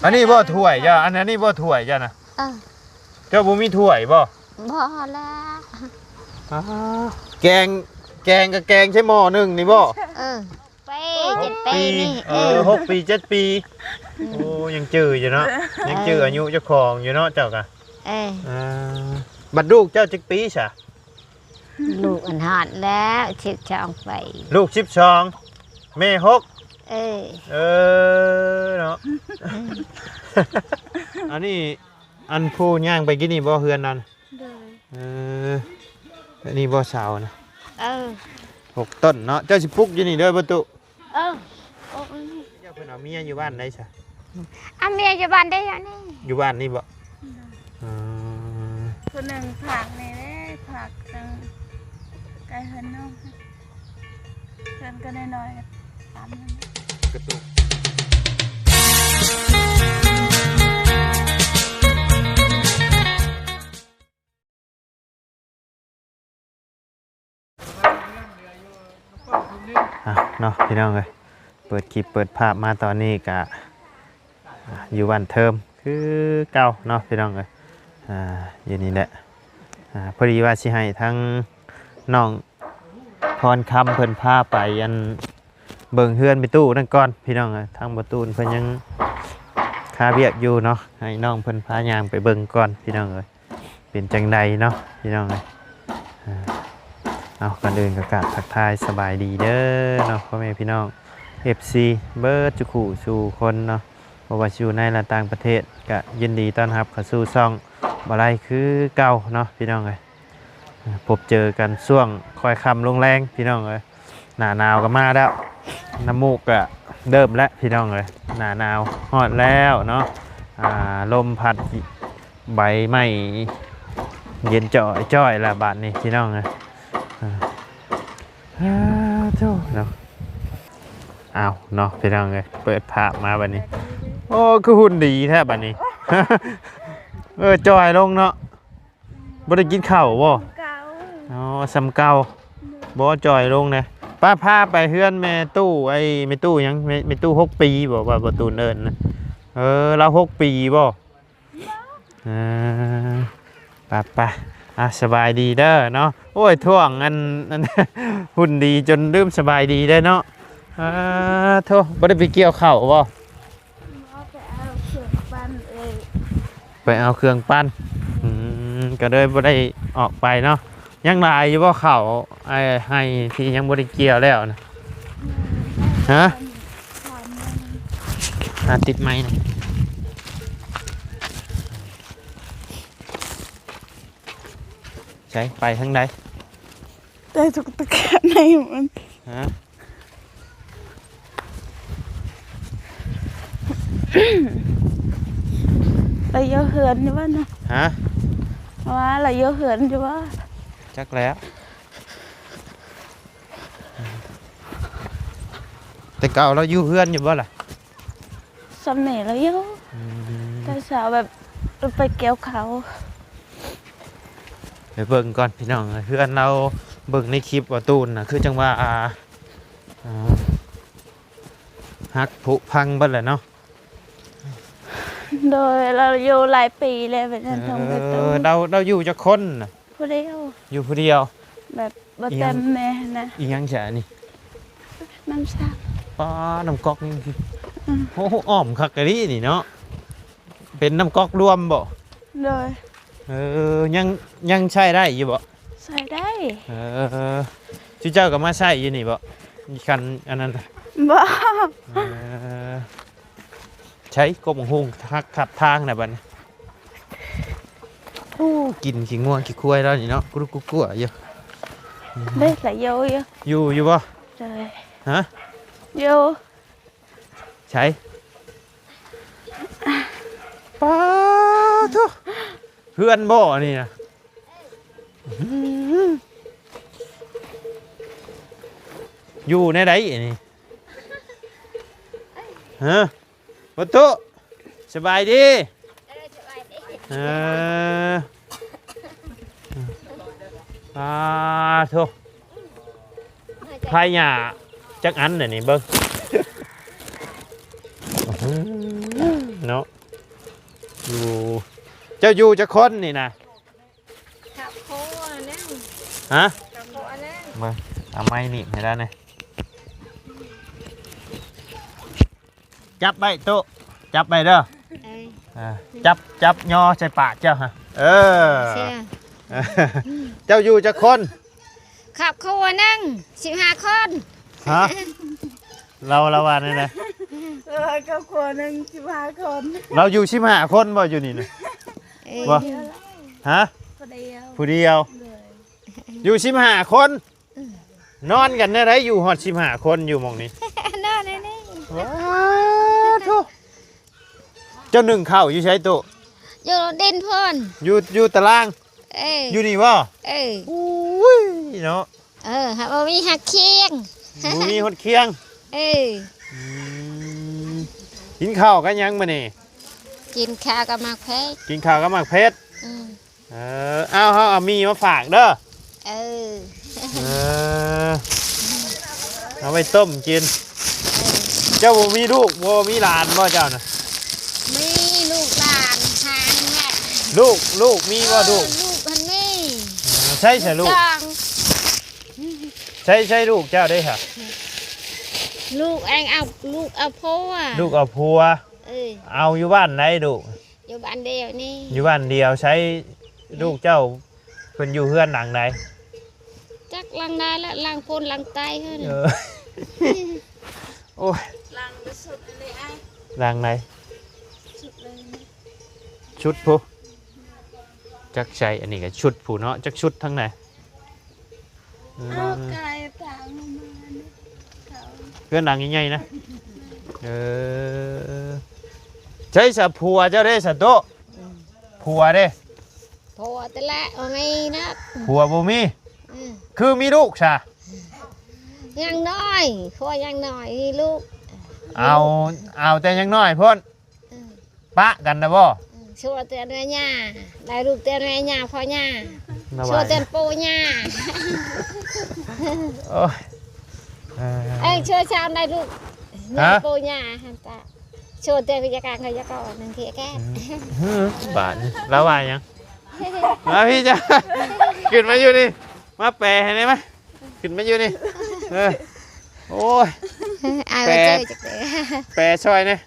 อันนี้บ่ถ้วยจ้ะอันนี้บ่ถ้วยจ้ะนะเจ้าบ่มีถ้วยบ่แล้วแกงกับแกงใช่หม้อนึงนี่บ่ไป7 ปีนี่6 ปี 7 ปีโอ้ยังจื้ออยู่เนาะยังจื้ออายุเจ้าของอยู่เนาะเจ้ากะบัดลูกเจ้าจักปีซะลูกอันหอดแล้ว12 ไปลูก12แม่6เนาะอันนี้อันผู้ย่างไปกินนี่บ่เฮือนนั่นอันนี้บ่เสานะ6 ต้นเนาะเจ้าสิปลูกอยู่นี่เด้อประตูเจ้าเพิ่นเอาเมียอยู่บ้านได้ซะเมียอยู่บ้านได้ยังนี่อยู่บ้านนี่บ่คนหนึ่งผักนี่ได้ผักจังไก่เฮือนน้องเพื่อนก็น้อยๆตามนั้นกระตุกเนาะพี่น้องเลยเปิดคลิปเปิดภาพมาตอนนี้กะอยู่วันเทอมคือเก่าเนาะพี่น้องเลยอยู่นี่แหละพอดีว่าสิให้ทั้งน้องพรคำเพิ่นพาไปยันเบิ่งเฮือนไปตู้นั่นก่อนพี่น้องเลยทั้งประตูเพิ่นยังคาเบียกอยู่เนาะให้น้องเพิ่นพายางไปเบิ่งก่อนพี่น้องเลยเป็นจังใดเนาะพี่น้องเลยเอาก่อนอื่นก็กราบทักทายสบายดีเด้อเนาะพ่อแม่พี่น้อง FC เบิร์ดจุขู่สู่คนเนาะบ่ว่าอยู่ในและต่างประเทศก็ยินดีต้อนรับเข้าสู่ช่องบ่ไรคือเก่าเนาะพี่น้องเอ้ยพบเจอกันช่วงคอยค่ำลงแรงพี่น้องเอ้ยหน้าหนาวก็มาแล้วน้ำมูกก็เริ่มแล้วพี่น้องเอ้ยหน้าหนาวฮอดแล้วเนาะลมพัดใบไม้เย็นจ่อยละบาดนี้พี่น้องเอ้ยเนาะเอาเนาะพี่น้องเลยเปิดภาพมาบัดนี้โอ้คือหุ่นดีแท้บัดนี้จอยลงเนาะบ่ได้กินข้าวบ่อ๋อสำเก่าบ่จอยลงนะป้าพาไปเฮือนแม่ตู้ไอ้แม่ตู้ยังแม่ตู้6 ปีบ่ว่าประตูเอิ้นนะเรา6 ปีบ่ไปสบายดีเด้อเนาะโอ้ยท่วงอันหุ่นดีจนลืมสบายดีได้เนาะโธ่บ่ได้ไปเกี่ยวข้าวบ่ไปเอาเครื่องปั้นก็เลยบ่ได้ออกไปเนาะยังหลายอยู่บ่ข้าวให้ที่ยังบ่ได้เกี่ยวแล้วนะฮะติดไม้นะใช่ไปทางใดแต่จุกตะแกรงในมันเราเยอะเหินอยู่ว่านะว่าเราเยอะเหินอยู่ว่าจักแล้วแต่เก่าเราอยู่เฮือนอยู่บ่ล่ะสำเนียงเราเยอะแต่สาวแบบไปเกี่ยวเขาไปเบิ่งก่อนพี่น้องเฮือนเราเบิ่งในคลิปว่าตูนนะคือจังว่าฮักผุพังเบิ่นแหละเนาะโดยเราอยู่หลายปีเลยแบบนั้นทั้งประตูเราอยู่จะคนผู้เดียวอยู่ผู้เดียวแบบบ่เต็มแม่นะอีหยังแฉนี่น้ำซักน้ำก๊อกนี่โอ้อ้อมคักกะนี่เนาะเป็นน้ำก๊อกรวมบ่โดยยังใช้ได้อยู่บ่ใช้ได้ชื่อเจ้าก็มาใช้อยู่นี่บ่มีคันอันนั้นบ่ใช้กบหงขับทางนะบัดนี้กินขี้ง่วงขี้ควายแล้วนี่เนาะกุ๊กอยู่ได้หลายอยู่บ่ใช่ฮะอยู่ใช้ป้าทุเพื่อนบ่นี่นะอยู่ในใดนี่ฮะประตูสบายดีทุพายหญ้าจักอันนี่เบิ่ง เนาะอยู่เจ้าอยู่จะคนนี่นะ ขับโค้นั่ง ฮะ ขับโค้นั่ง มาเอาไม้หนีบให้ได้เลยจับใบโต๊ะจับใบเด้อ เอ้ย จับยอใส่ปากเจ้าฮะเชื่อ เจ้าอยู่จะคน ขับโค้นั่ง15 คน ฮะเราว่านี่นะ ก็คนหนึ่ง15 คน เราอยู่15 คนบ่อยู่นี่นะ เอ้ย บ่ฮะ คนเดียว ผู้เดียว เลย อยู่15 คน นอนกันได้ไรอยู่หอด15 คนอยู่หมองนี้ นั่นนี่ ว้าวทุเจ้าหนึ่งเข้าอยู่ใช้โต๊ะ อยู่ดินพ่น อยู่ตาราง เอ้ย อยู่นี่บ่ เอ้ย อุ้ยเนาะ ฮะบ่มีหักเคียง มูมีหดเคียง เอ้ย อืมกินข้าวกันยังมานี่ กินข้าวกับหมากเพชร กินข้าวกับหมากเพชร อืม เอามีมาฝากเด้อ เออ เออเอาไปต้มกิน เจ้าบ่มีลูกบ่มีหลานบ่เจ้าน่ะ มีลูกหลานทางแม่ ลูกมีบ่ลูก ลูกพันนี่ ใช่ลูก จัง ใช่ลูกเจ้าได้ค่ะ ลูกเองเอาลูกเอาพ่อ ลูกเอาผัว เอ้ย เอาอยู่บ้านไหนลูก อยู่บ้านเดียวนี่ อยู่บ้านเดียวใช้ลูกเจ้าเพิ่นอยู่เฮือนหลังใด จักลังได้ละลังพ่นลังไตเฮ้ย โอ้ย ลังไปสุดเลยไอ้ หลังไหน สุดเลยนะ ชุดผู้จักใช้อันนี้ก็ชุดผู้เนาะจักชุดทั้งไหน เอาไก่ตางมาเนี่ยเขา เพื่อนหลังใหญ่ๆนะใช้สับผัวเจ้าได้สัตโตะผัวเด้ พ่อแต่ละว่าไงนะ ผัวบ่มี อืม คือมีลูกซะ ยังน้อยพ่อยังน้อยมีลูก เอาแต่ยังน้อยพ่น อืม ปะกันนะบ่ ชัวเตือนแม่ย่าได้ลูกเตือนแม่ย่าพ่อย่า ส ชัว บาย เตือนปู่ย่า โอ้ย เอ้ยชัวชาวได้ลูก ฮะ ปู่ย่าฮันตาชัวเตือนพยาการเขาจะก่อนนึงทีแก่ บาทนี่แล้วว่ายังมาพี่จ้าขึ้นมาอยู่นี่มาแปลให้ได้ไหมขึ้นมาอยู่นี่โอ้ย อายว่าเจอจากเด้ แปลช่อยเนี่ย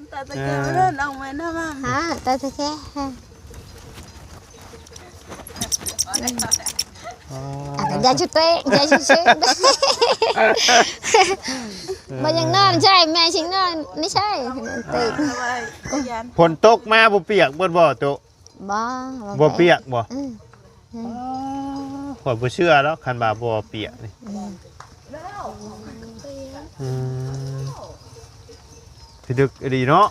แต่ตะเกียบเดินออกมาหน้าบ้าน ฮะตาตะแก่ยาชุดเตะยาชุดซื้อมันยังนอนใช่แม่ชิงนอนไม่ใช่ตื่น สบายยัน ฝนตกมาบ่เปียกบ่บ่ตุ บ่เปียกบ่ข่อยบ่เชื่อแล้วคันบ่าบ่เปียกนี่พี่ดึกดีเนาะ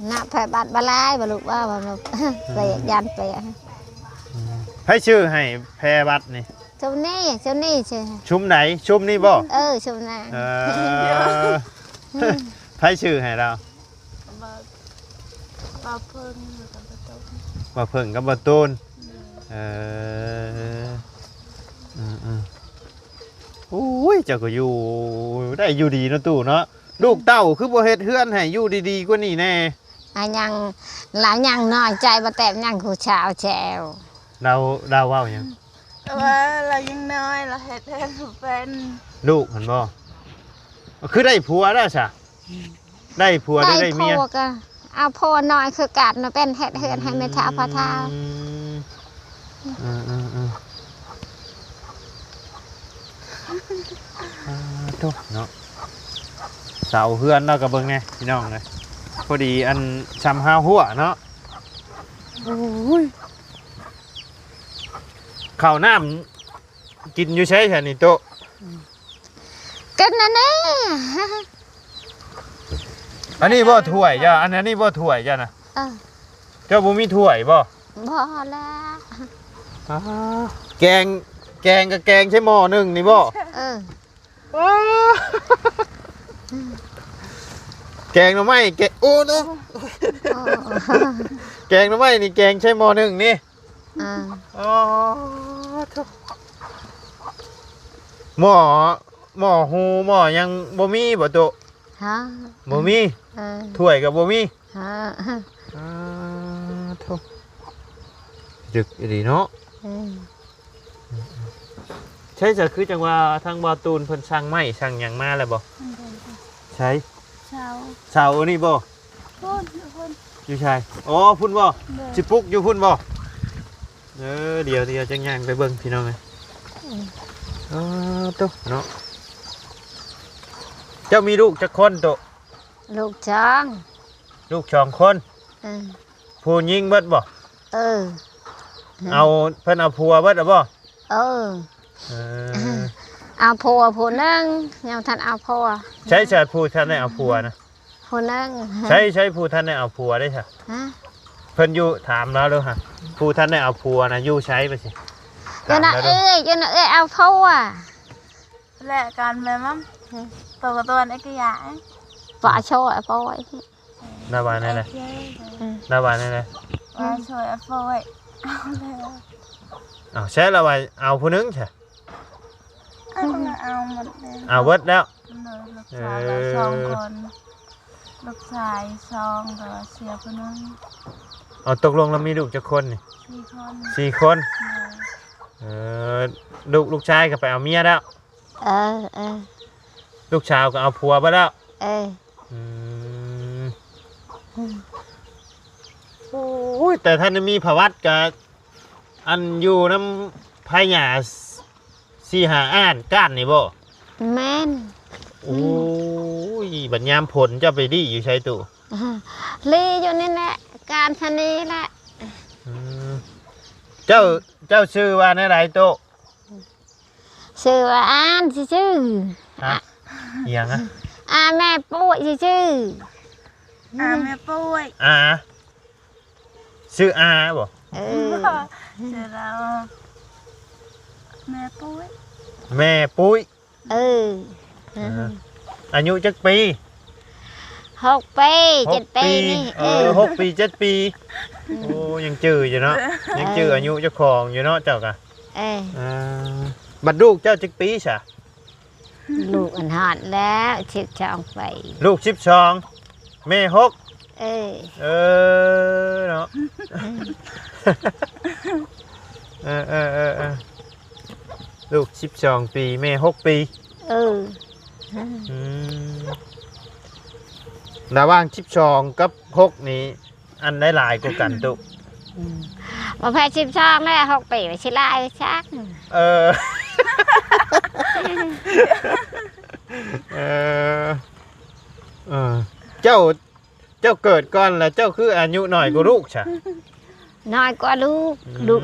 หน้าแผลบาดบาลายบลูกว่าบ่เปียกยันเปียก ให้ชื่อให้แพรบัตรนี่ ชุมนี่ชื่อ ชุมไหนชุมนี่บ่ ชุมนา ให้ชื่อให้เรา บาเพิ่งกับประตู บ่เพิ่งกับบ่ตูนโอ้ยเจ้าก็อยู่ได้อยู่ดีเนาะตู่เนาะลูกเต้าคือบ่เฮ็ดเฮือนให้อยู่ดีๆกว่านี้แน่ ยังหลายยังน้อยใจบ่แต้มยังคู่ชาวแชว เราเว้าหยัง แต่ว่าเรายังน้อยเราเห็ดให้เป็น ลูกเห็นบ่คือได้ผัวแล้วซะได้ผัวได้เมีย พ่อก็เอาพ่อน้อยคือกัดมาเป็นเฮ็ดเฮือนให้แม่ท้าพ่อท้า ทุกเนาะเสาเฮือนเราก็เบิ่งไงพี่น้องเลยพอดีอันชำห้าหัวเนาะข้าวน้ำกินอยู่ใช่ไหมนี่โต กันนั่นแน่ อันนี้บ่ถ้วยจ้ะอันนี้บ่ถ้วยจ้ะนะเจ้าบ่มีถ้วยบ่ บ่แล้ว แกงกับแกงใช่หม้อหนึ่งนี่บ่แกงหน่อไม้โอ้เนาะแกงหน่อไม้นี่แกงใช่หม้อหนึ่งนี่อ๋อหม้อหูหม้อยังบ่มีบ่โต ฮะ บ่มีถ้วยกับบ่มี ทุกดึกอีเนาะใช่จะคือจังว่าทางบอตูนเพิ่นสั่งไม้สั่งหยังมาแล้วบ่ใช่เสานี่บ่อยู่ชายอ๋อพุ่นบ่สิปุกอยู่พุ่นบ่เดี๋ยวจังย่างไปเบิ่งพี่น้องเลยตุ๊เนาะเจ้ามีลูกจักคนตุ๊ ลูกช้าง ลูก2คนผู้หญิงเบิดบ่เอาเพิ่นเอาผัวเบิดบ่เอาผัวผู้นึงยังท่านเอาผัวใช่ผู้ท่านได้เอาผัวนะผู้นึงใช่ผู้ท่านได้เอาผัวได้ค่ะเพิ่นอยู่ถามแล้วเด้อค่ะผู้ท่านได้เอาผัวนะอยู่ใช้ไปสิจนเอ้ยเอาผัวแลกกันแม่มั้งตัวกับตัวนี่ก็อยากฝ่าช่วยปอยหน้าบ้านนี่แหละหน้าบ้านนี่แหละว่าช่วยปอยเอาใช่ละไว้เอาผู้นึงใช่เอาหมดเลยเอาเบิดแล้วลูกชาย2 คนลูกชาย2ก็เสียผู้นึงเอาตกลงเรามีลูกจักคนนี่4 คนลูกชายก็ไปเอาเมียแล้วลูกชาวก็เอาผัวไปแล้วโอ้ยแต่ท่านมีภวัตกับอันอยู่น้ำพายา4-5 อ่านก้านนี่บ่แม่นโอ้ยบัดยามผลจะไปดีอยู่ใช้ตู่ลีอยู่นี่แหละการชนีแหละเจ้าชื่อว่าอะไรโตชื่อว่าอ่านชื่ออย่างอ่ะแม่ป่วยชื่อแม่ป่วยชื่อบ่ชื่อเราแม่ปุ้ยอายุจักปี6 ปี7 ปีนี่6 ปี 7 ปีโอ้ยังจื้ออยู่เนาะยังจื้ออายุเจ้าของอยู่เนาะเจ้ากะบัดลูกเจ้าจักปีซะลูกอันหอดแล้ว12 ปีลูก12แม่6เนาะลูก12 ปีแม่6 ปีระหว่าง12กับ6นี้อันได้หลายกว่ากันตุบ่แพ้12แล้ว6 ปีสิหลายชักเจ้าเกิดก่อนแล้วเจ้าคืออายุน้อยกว่าลูกใช่น้อยกว่าลูก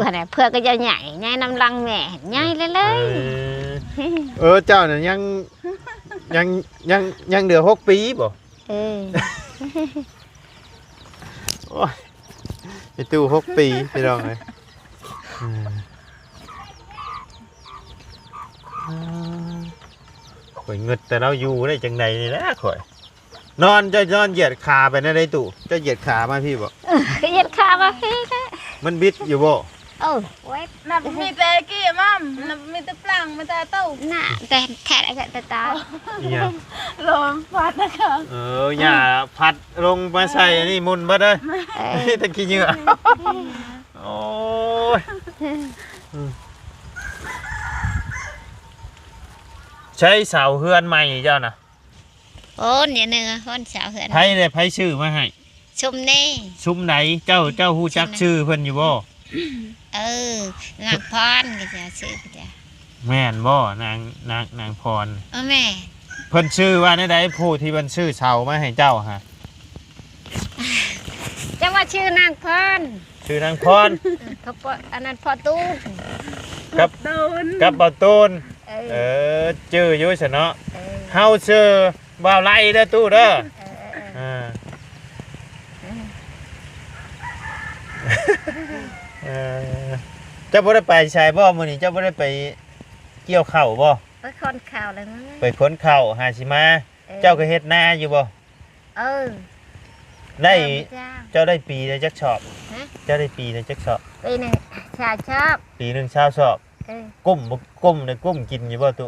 ขนาดเพื่อก็จะใหญ่น้ำลังแม่ใหญ่เลยเจ้าเนี่ยยังเหลือ6 ปีบ่โอ้ยไอ้ตู้6 ปีไปลองเลยข่อยเงิดแต่เราอยู่ได้จังใดนี่แหละข่อยนอนเหยียดขาไปในตู้จะเหยียดขามาพี่บ่เหยียดขามาพี่มันบิดอยู่บ่เว้ยนับมีแต่กี้มั่มนับมีแต่ปลังมีแต่เต้าน่ะแต่แค่แต่ตาลมพัดนะคะอย่าพัดลงมาใส่อันนี้มุนบ่ได้ตะกี้เหงื่อโอ้ยใช้เสาเฮือนใหม่เจ้าน่ะเนี่ยนึงคนเสาเฮือนไผได้ไผชื่อมาให้ชุมไหนเจ้าฮู้จักชื่อเพิ่นอยู่บ่นางพรก็จะชื่อจ้ะแม่นบ่นางพรแม่เพิ่นชื่อว่าได้ผู้ที่เพิ่นชื่อเสามาให้เจ้าฮะจังว่าชื่อนางพรชื่อนางพรอันนั้นพ่อตูนกับบ่าวตูนชื่ออยู่ซะเนาะเฮาชื่อบ่าวไล่เด้อตู้เด้อเจ้าบ่ได้ไปใช่บ่มื้อนี้เจ้าบ่ได้ไปเกี่ยวข้าวบ่ไปค้นข้าวเลยมั้ยไปค้นข้าวหาสิมาเจ้าก็เฮ็ดนาอยู่บ่ได้เจ้าได้ปีละจักชอบเจ้าได้ปีละจักชอบปีนึงชาชอบปีนึงชาวชอบกุ้มเนี่ยกุ้มกินอยู่บ่ตุ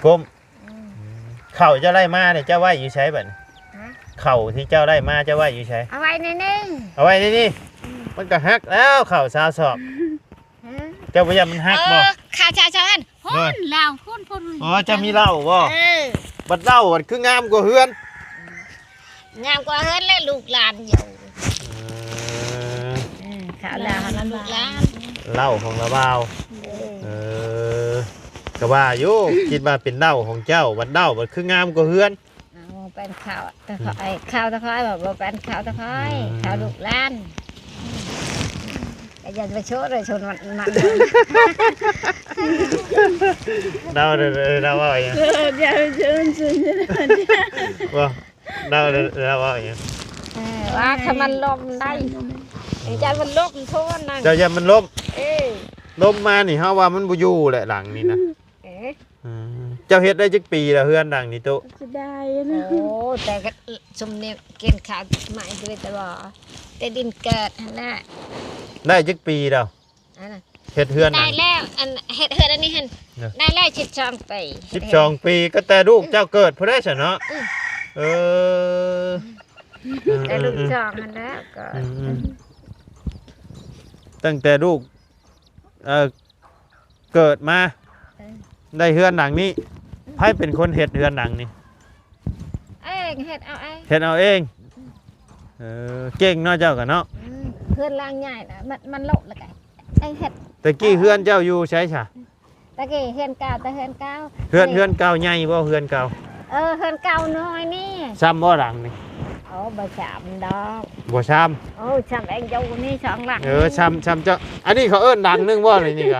กุ้มข้าวเจ้าไล่มาเนี่ยเจ้าไว้อยู่ใช้บัด เข่าที่เจ้าได้มาเจ้าไว้อยู่ใช้ เอาไว้ในนี่ เอาไว้นี่มันก็ฮักแล้วเข่าซาวสอบเจ้าพยายามมันฮักบ่ ข้าวชาชานพุ่นลาวพุ่น อ๋อจะมีเหล้าบ่ เออ บัดเหล้าบัดคืองามกว่าเฮือน งามกว่าเฮือนและลูกหลานอยู่ข้าวลาวแล้วลูกหลาน เหล้าของละบ่าวก็ว่าอยู่คิดว่าเป็นเหล้าของเจ้าบัดเหล้าบัดคืองามกว่าเฮือน เป็นข้าวตะไคร้ข้าวตะไคร้แบบว่าเป็นข้าวตะไคร้ข้าวลูกหลานก็ยันไปโชว์เลยชนมัน เราว่าอย่าง อย่าไปเชิญฉัน ว่าเราว่าอย่าง ว่าถ้ามันลมได้ยันมันลมโทษนะ เจ้าอย่ามันล้ม เอ้ย ล้มมานี่เฮาว่ามันบ่อยู่แหละหลังนี่นะ เอ๊ะ เจ้าเฮ็ดได้จักปีแล้วเฮือนดังนี่โต จะได้นะ โอ้แต่ก็สมเนี่ยกินข้าวใหม่ด้วยแต่ว่าแต่ดินเกิดนั่นแหละ ได้จักปีแล้ว อันนั้น เฮ็ดเฮือน ได้ ดัง แล้วอันเฮ็ดเฮ็ดอันนี้หัน เนี่ย ได้แล้ว12 ปี 12ปีก็แต่ลูกเจ้าเกิดพุ่นได้ซะเนาะเออ ได้ลูกจองมันแล้วก็ ตั้งแต่ลูกเกิดมาได้เฮือนหลังนี้ไผเป็นคนเฮ็ดเฮือนหลังนี่ เอ้ยเฮ็ดเอาเอง เฮ็ดเอาเองเก่งเนาะเจ้าก็เนาะ เพื่อนล่างใหญ่นะมันโลกแล้วกันไอ้เฮ็ด ตะกี้เฮือนเจ้าอยู่ใช่ซะ ตะกี้เฮือนเก่าแต่เฮือนเก่า เฮือนเก่าใหญ่บ่เฮือนเก่า เฮือนเก่าน้อยนี่ ซ้ำบ่หลังนี่ โอ้บ่ชามดอก บ่ซ้ำ โอ้ชามเองอยู่นี่สองหลัง ซ้ำเจ้าอันนี้เขาเอิ้นดังนึงบ่เลยนี่ก็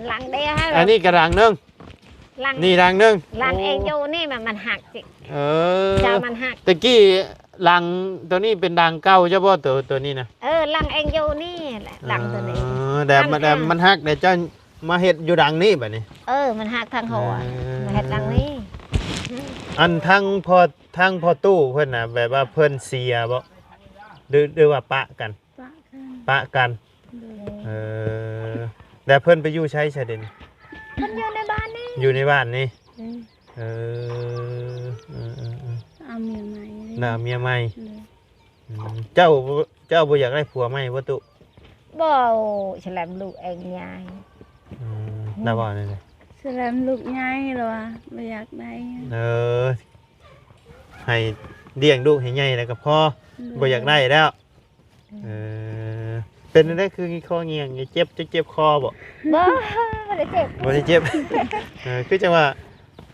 หลังเดียวให้ อันนี้ก็ดังนึง หลัง นี่ดังนึง หลังเองอยู่นี่มันหักสิ เออ ชามันหัก ตะกี้หลังตัวนี้เป็นดังเก่าเจ้าบ่ตัวนี้นะ หลังเองอยู่นี่แหละหลังตัวนี้ แต่มันฮักแต่เจ้ามาเฮ็ดอยู่ดังนี้บัดนี้ มันหักทางหัวมาเฮ็ดหลังนี้ อันทั้งพอตู้เพิ่นน่ะแบบว่าเพิ่นเสียบ่หรือว่าปะกัน ปะกัน เออแต่เพิ่นไปอยู่ใช้ซะเด่น มันอยู่ในบ้านนี่ อยู่ในบ้านนี่ เออ เอาเมียใหม่ น่าเมียใหม่เจ้าบ่อยากได้ผัวใหม่บ่ตุ บ่ฉลามลูกเองยาย น่าบ่นี่เลย แสลมลูกง่ายหรอวะไม่อยากได้ ให้เลี้ยงลูกให้ใหญ่แล้วก็พอบ่อยากได้แล้วเป็นได้คือคอเงียงเจ็บคอบ่ บ่ได้เจ็บ บ่ได้เจ็บ คือจังว่า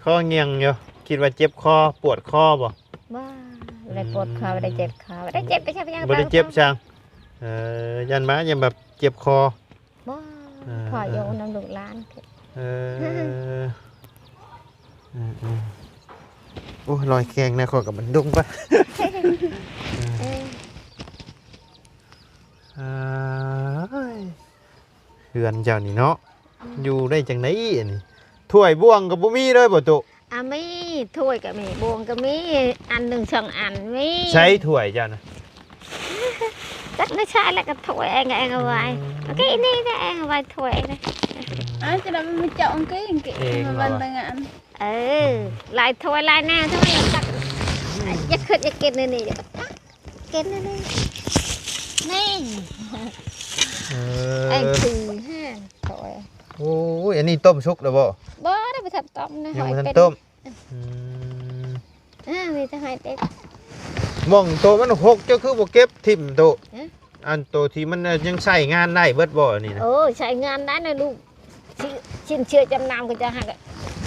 คอเงียงอยู่คิดว่าเจ็บคอปวดคอบ่ บ่ได้ปวดคอบ่ได้เจ็บคอบ่ได้เจ็บไปใช่ยัง บ่ได้เจ็บจังยันมายังแบบเจ็บคอ บ่พออยู่น้ำลูกหลาน โอ้ลอยแกงนะขอกับมันดุ้งปะเฮือนเจ้านี่เนาะอยู่ได้จังไหนอันนี้ถ้วยบ่วงกับบ่มีเลยบ่ตุ มีถ้วยก็มีบวงก็มีอันหนึ่งสองอันมี ใช้ถ้วยเจ้านะ จักไม่ใช่แล้วก็ถ้วยเองเอาไว้โอเคนี่นะเองเอาไว้ถ้วยนะ จะได้ไม่เจาะcáiมาบันตังอัน ลายถ้วยลายหน้าถ้วยจักยัดขึ้นยัดกินนี่กินนี่นี่ไอ้คือถ้วย โอ้ยอันนี้ต้มสุกแล้วบ่ บ่ได้ไปทำต้มนะ ยังบ่ทันต้ม มีแต่หอยเต็ม มองโตมันหกเจ้าคือบ่เก็บทิ่มโตอันโตที่มันยังใช้งานได้เบิดบ่นี่นะ ใช้งานได้นะลูกชิ้นเชื่อจำนำก็จะให้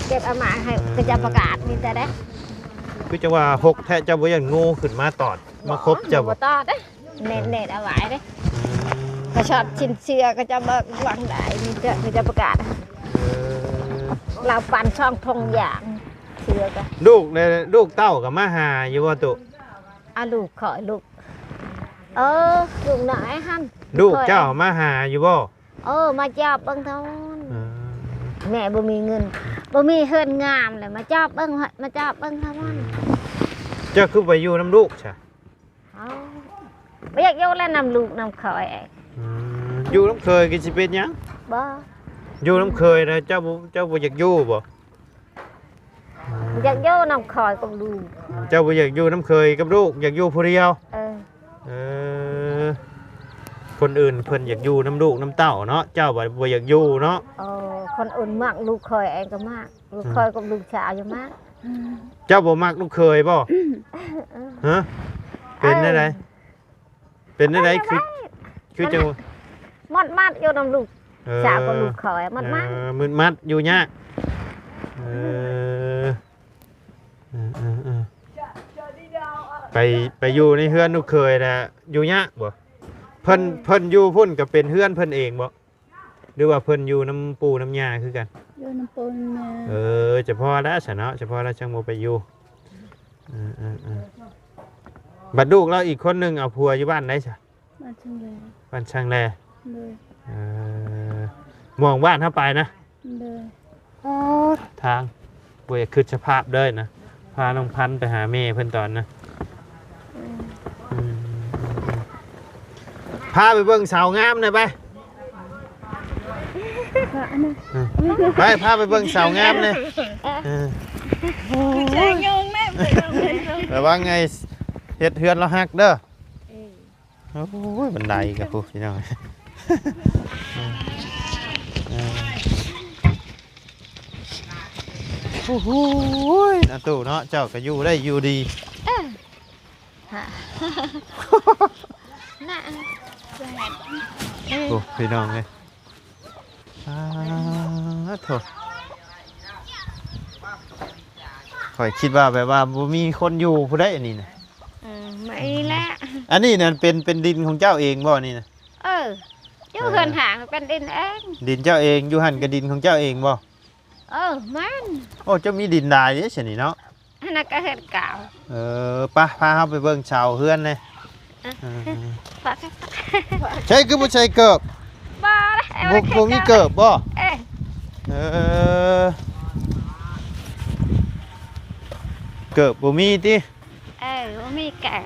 เก็บเอามาให้ก็จะประกาศนี่แต่ได้ คือจังว่าหกแท้เจ้าบ่ยันโง่ขึ้นมาตอดมาครบเจ้าบ่ ต่อได้เน็ตเอาไว้ได้ก็ชอบชิ้นเชื่อก็จะมาวางได้นี่จะประกาศเราปั่นช่องทงอย่างเชื่อก็ ลูกเต้ากับมาหาอยู่ว่าตุ ลูกขอลูกลูกหน่อยฮั่น ลูกเจ้ามาหาอยู่บ่ มาจอบเบิ้งเท่าแม่บ่มีเงินบ่มีเฮือนงามเลยมาจอบเบิ้งเท่านั้น เจ้าคือไปอยู่น้ำลูกใช่ ไม่อยากอยู่แล้วนำลูกนำขอยเอง อยู่น้ำเคยกินสิเป็นหยัง บ่ อยู่น้ำเคยนะเจ้าบ่อยากอยู่บ่ อยากอยู่น้ำคอยกับลูก เจ้าบ่อยากอยู่น้ำเคยกับลูกอยากอยู่ผู้เดียว เออคนอื่นเพิ่นอยากอยู่น้ำลูกน้ำเต้าเนาะเจ้าบ่อยากอยู่เนาะ คนอื่นมากลูกคอยเองก็มากลูกคอยกับลูกสาวอยู่มาก เจ้าบ่มักลูกเคยบ่ฮะเป็นได้ไดเป็นได้ไดคือจัง มัดอยู่น้ำลูกสาวกับลูกคอยมัด มึนมัดอยู่ยากไปอยู่ในเฮือนลูกเคยน่ะอยู่ยากบ่เพิ่นอยู่พุ่นก็เป็นเฮือนเพิ่นเองบ่หรือว่าเพิ่นอยู่น้ำปูน้ำยาคือกัน อยู่น้ำปนแม่ เฉพาะแล้วซะเนาะเฉพาะแล้วจังบ่ไปอยู่บัดลูกเราอีกคนนึงเอาผัวอยู่บ้านไหนซะ มาถึงเลย บ้านช่างแล เลย มองบ้านเข้าไปนะ เลย ทางบ่อยากคิดสภาพเด้อนะพาน้องพันธุ์ไปหาแม่เพิ่นตอนนะพาไปเบิ่งสาวงามหน่อยไป ไปพาไปเบิ่งสาวงามเลย ใช่ยงแม่ แต่ว่าไงเฮ็ดเฮือนเราฮักเด้อโอ้ยบันไดกับพวกพี่น้องโอ้โหนะตู่เนาะเจ้าก็อยู่ได้อยู่ดีโอ้พี่น้องเลยโถข่อยคิดว่าแบบว่าบ่มีคนอยู่ผู้ใดอันนี้นะ ไม่ละ อันนี้นั่นเป็นดินของเจ้าเองบ่นี่นะ อยู่เฮือนหางเป็นดินเอง ดินเจ้าเองอยู่หั่นกับดินของเจ้าเองบ่ มัน โอ้เจ้ามีดินดายเด้ซั่นนี่เนาะ อันนั้นก็เฮ็ดเก่า พาเฮาไปเบิ่งชาวเฮือนเลย ฝาก ใช่คือบ่ใช่เกิบ บ่ได้ บ่มีเกิบบ่เกิบบ่มีติ บ่มีแก่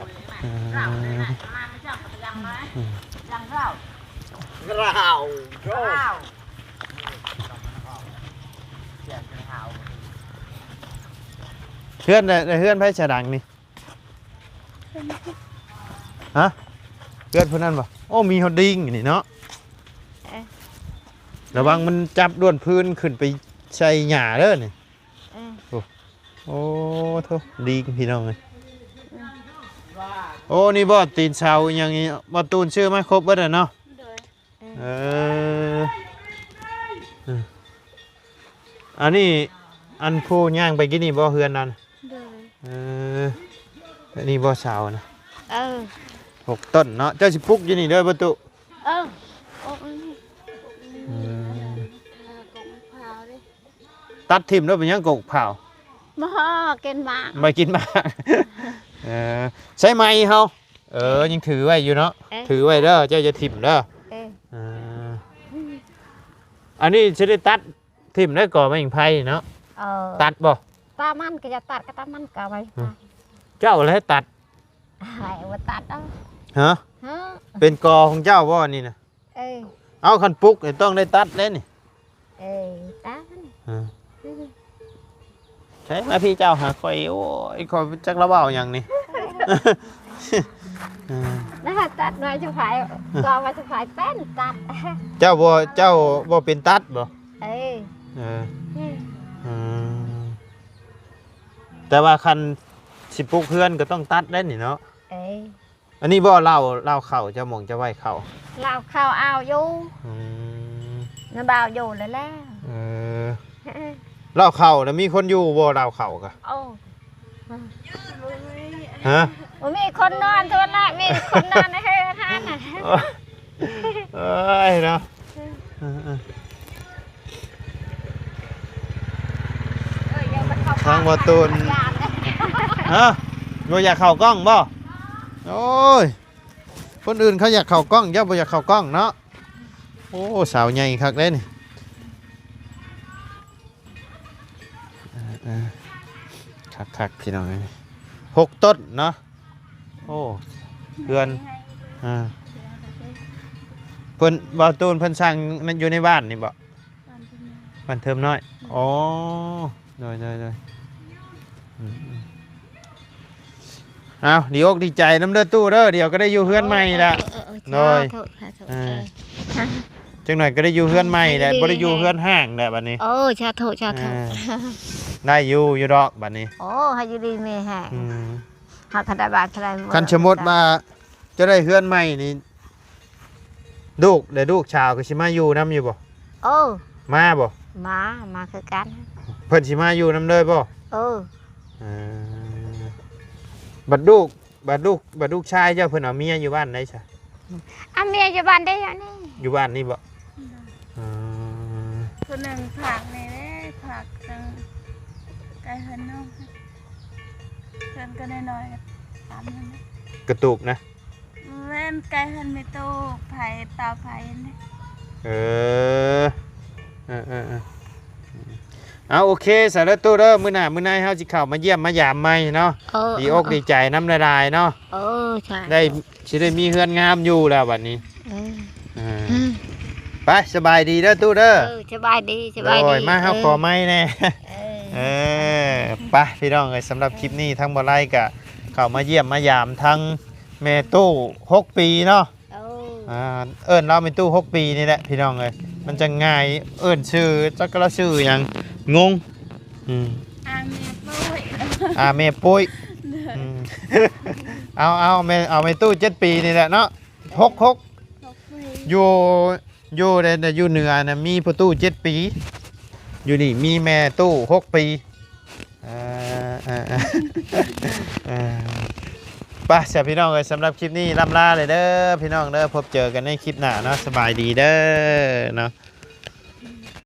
เฮือนได้เฮือนไผฉดังนี่ฮะเฮือนผู้นั้นบ่โอ้มีฮอดดิ้งนี่เนาะระวังมันจับด้วนพื้นขึ้นไปใส่หญ้าเด้อนี่โอ้โธ่ดิ้งพี่น้องเอ้ยโอ้นี่บ่ตีนเสาอหยังนี้บ่ตูนชื่อมาครบเบิดแล้วเนาะอันนี้อันผู้ย่างไปกินนี่บ่เฮือนนั่นอันนี้บ่เสานะ6 ต้นเนาะเจ้าสิปลูกอยู่นี่เด้อบ่ตุตัดทิ่มแล้วเป็นหยังกกเผา บ่กินหมาก ไม่กินมากใช้ไม้เฮายังถือไว้อยู่เนาะถือไว้เด้อเจ้าจะทิ่มเด้ออันนี้จะได้ตัดทิ่มได้ก่อไม้หิ่งไผ่เนาะตัดบ่ ตามันก็จะตัดก็ตามันก็ไว้ เจ้าอะไรตัด ให้ว่าตัดเอา ฮะเป็นกอของเจ้าบ่นี่นะเอาคันปุกต้องได้ตัดเลยนี่ ตัด ใช่ไหมพี่เจ้าหาคอยโอ้ยคอยจักระเบ้าอย่างนี้ แล้วตัดไว้จะขายก็ไว้จะขายเป็นตัด เจ้าบ่เป็นตัดบ่แต่ว่าคันสิปลูกเพื่อนก็ต้องตัดได้นี่เนาะอันนี้บ่เล่าเข่าจะมองจะไหวเข่า เราเข้าเอาอยู่น้ำบ่าวอยู่เลยแล้ว เล่าเข่าแล้วมีคนอยู่บ่เล่าเข่ากะฮะ มีคนนอนตัวละมีคนนอนในเฮือนท่านน่ะ เอ้ยเนาะทางบ่ตูนฮะบ่อยากเข้ากล้องบ่โอ้ยคนอื่นเขาอยากเข้ากล้องเจ้าบ่อยากเข้ากล้องเนาะโอ้สาวใหญ่คักเด้นี่คักพี่น้อง6 ต้นเนาะโอ้เดือนเพิ่นบ่ตูนเพิ่นสร้างนั่นอยู่ในบ้านนี่บ่บ้านเทิมน้อยอ๋อโดย เอาดีอกดีใจน้ำเด้อตู้เด้อเดี๋ยวก็ได้อยู่เฮือนใหม่ละ โดย จังหน่อยก็ได้อยู่เฮือนใหม่แหละบ่ได้อยู่เฮือนห้างแหละบัดนี้ โอ้ชาโทชาโท ได้อยู่ดอกบัดนี้ โอ้ให้อยู่ดีมีแฮง อืม หาคดาบาทอะไร คันสมมุติว่าจะได้เฮือนใหม่นี่ลูกชาวก็สิมาอยู่นํอยู่บ่ โอ้ มาบ่ มาคือกัน เพิ่นสิมาอยู่นํเลยบ่ เออ เออบัดลูกชายเจ้าเพิ่นเอาเมียอยู่บ้านได้ซะ อาเมียอยู่บ้านได้ยังนี่ อยู่บ้านนี่บ่อืม คนหนึ่งผักในเด้ผักจังไก่หันน้องเพื่อนก็ได้น้อยกันตามนั้น กระตุกนะ เล่นไก่หันไม่ตู้ไผ่ตาไผ่นี่ เออเอาโอเคสารตู้เด้อมื้อหน้ามื้อในเฮาสิเข้ามาเยี่ยมมายามใหม่เนาะ เออ ดีอกดีใจน้ำละลายเนาะ เออใช่ ได้สิได้มีเฮือนงามอยู่แล้วบัดนี้ เออ ไปสบายดีเด้อตู้เด้อ สบายดีสบาย โอ้ ดี ยมาเฮาขอไม้แน่ เออ ไปพี่น้องเอ้ยสำหรับคลิปนี้ทั้งบ่ไล่ก็เข้ามาเยี่ยมมายามทั้งแม่ตู้6ปีเนาะ เออ เอิ้นเราเป็นตู้6ปีนี่แหละพี่น้องเอ้ยมันจะง่ายเอิ้นชื่อจักละชื่อหยังงงอืม อาเมียปุ้ย แม่ปุ้ยอืม เอาแม่ตู้7ปีนี่แหละเนาะ6 6 ปี อยู่แต่อยู่เหนือนะมีประตู7 ปี อยู่นี่มีแม่ตู้6 ปีไป่ะเสียพี่น้องเลยสำหรับคลิปนี้ล่ำลาเลยเด้อพี่น้องเด้อพบเจอกันในคลิปหน้าเนาะสบายดีเด้อเนาะ